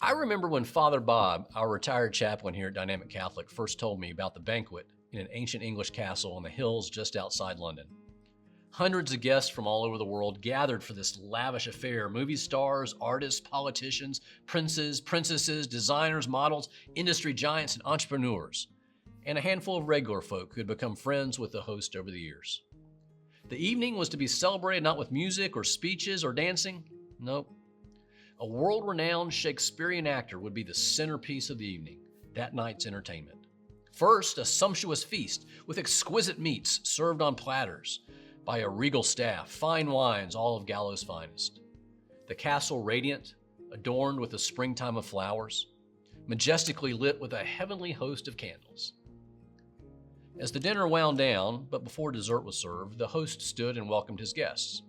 I remember when Father Bob, our retired chaplain here at Dynamic Catholic, first told me about the banquet in an ancient English castle in the hills just outside London. Hundreds of guests from all over the world gathered for this lavish affair. Movie stars, artists, politicians, princes, princesses, designers, models, industry giants, and entrepreneurs, and a handful of regular folk who had become friends with the host over the years. The evening was to be celebrated not with music or speeches or dancing. Nope. A world-renowned Shakespearean actor would be the centerpiece of the evening, that night's entertainment. First, a sumptuous feast with exquisite meats served on platters by a regal staff, fine wines, all of Gallo's finest. The castle radiant, adorned with the springtime of flowers, majestically lit with a heavenly host of candles. As the dinner wound down, but before dessert was served, the host stood and welcomed his guests.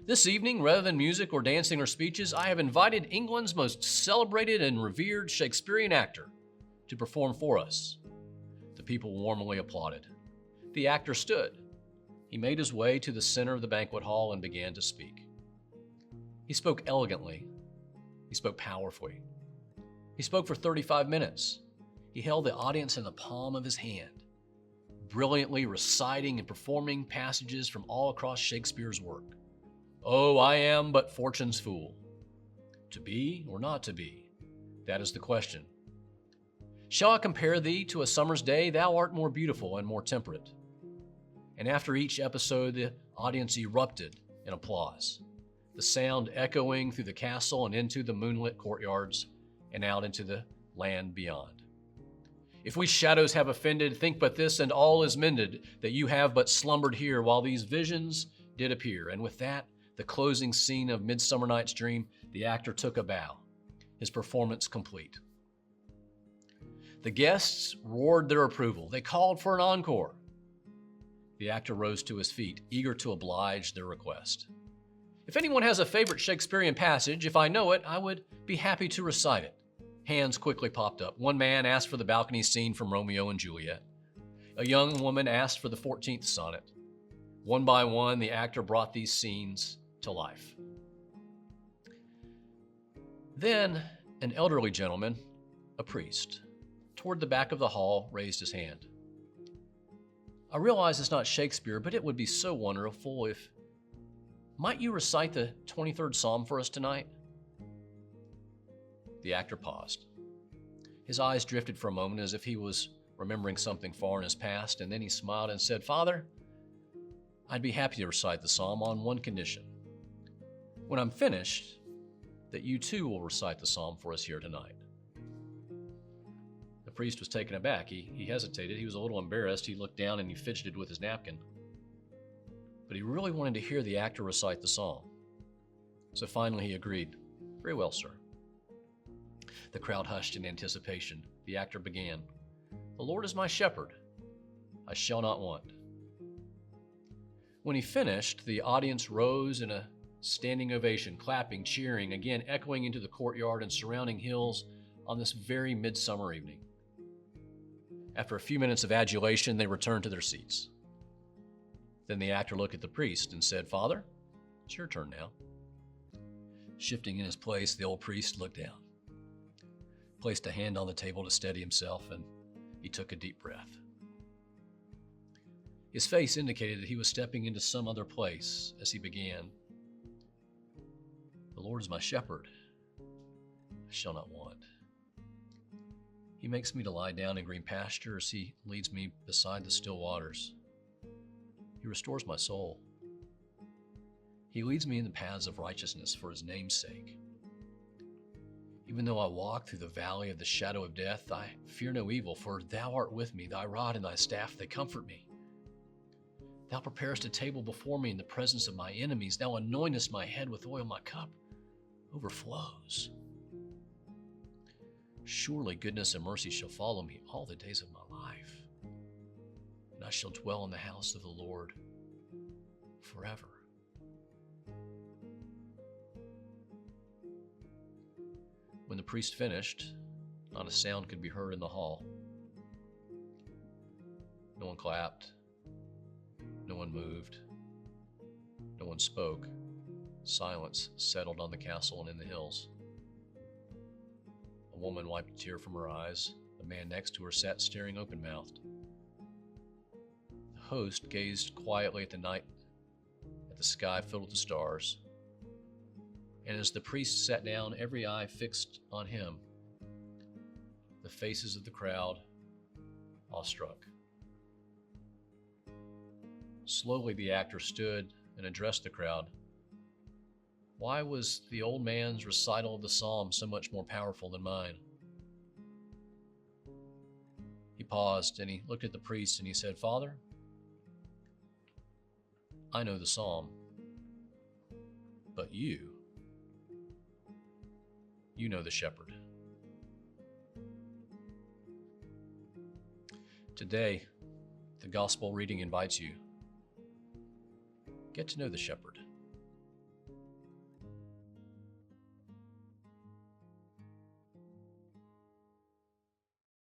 This evening, rather than music or dancing or speeches, I have invited England's most celebrated and revered Shakespearean actor to perform for us. The people warmly applauded. The actor stood. He made his way to the center of the banquet hall and began to speak. He spoke elegantly. He spoke powerfully. He spoke for 35 minutes. He held the audience in the palm of his hand, brilliantly reciting and performing passages from all across Shakespeare's work. Oh, I am but fortune's fool. To be or not to be? That is the question. Shall I compare thee to a summer's day? Thou art more beautiful and more temperate. And after each episode, the audience erupted in applause, the sound echoing through the castle and into the moonlit courtyards and out into the land beyond. If we shadows have offended, think but this, and all is mended, that you have but slumbered here while these visions did appear. And with that, the closing scene of Midsummer Night's Dream, the actor took a bow, his performance complete. The guests roared their approval. They called for an encore. The actor rose to his feet, eager to oblige their request. If anyone has a favorite Shakespearean passage, if I know it, I would be happy to recite it. Hands quickly popped up. One man asked for the balcony scene from Romeo and Juliet. A young woman asked for the 14th sonnet. One by one, the actor brought these scenes to life. Then, an elderly gentleman, a priest, toward the back of the hall, raised his hand. I realize it's not Shakespeare, but it would be so wonderful if... Might you recite the 23rd Psalm for us tonight? The actor paused. His eyes drifted for a moment as if he was remembering something far in his past, and then he smiled and said, Father, I'd be happy to recite the psalm on one condition. When I'm finished, that you too will recite the psalm for us here tonight. The priest was taken aback. He hesitated. He was a little embarrassed. He looked down and he fidgeted with his napkin. But he really wanted to hear the actor recite the psalm. So finally he agreed. Very well, sir. The crowd hushed in anticipation. The actor began. The Lord is my shepherd. I shall not want. When he finished, the audience rose in a standing ovation, clapping, cheering, again echoing into the courtyard and surrounding hills on this very midsummer evening. After a few minutes of adulation, they returned to their seats. Then the actor looked at the priest and said, Father, it's your turn now. Shifting in his place, the old priest looked down, placed a hand on the table to steady himself, and he took a deep breath. His face indicated that he was stepping into some other place as he began. The Lord is my shepherd. I shall not want. He makes me to lie down in green pastures. He leads me beside the still waters. He restores my soul. He leads me in the paths of righteousness for his name's sake. Even though I walk through the valley of the shadow of death, I fear no evil, for thou art with me. Thy rod and thy staff, they comfort me. Thou preparest a table before me in the presence of my enemies. Thou anointest my head with oil. My cup overflows. Surely goodness and mercy shall follow me all the days of my life, and I shall dwell in the house of the Lord forever. When the priest finished, not a sound could be heard in the hall. No one clapped. No one moved. No one spoke. Silence settled on the castle and in the hills. woman wiped a tear from her eyes. The man next to her sat staring open-mouthed. The host gazed quietly at the night, at the sky filled with the stars. And as the priest sat down, every eye fixed on him, the faces of the crowd awestruck. Slowly the actor stood and addressed the crowd. Why was the old man's recital of the psalm so much more powerful than mine? He paused and he looked at the priest and he said, Father, I know the psalm, but you know the shepherd. Today, the gospel reading invites you, get to know the shepherd.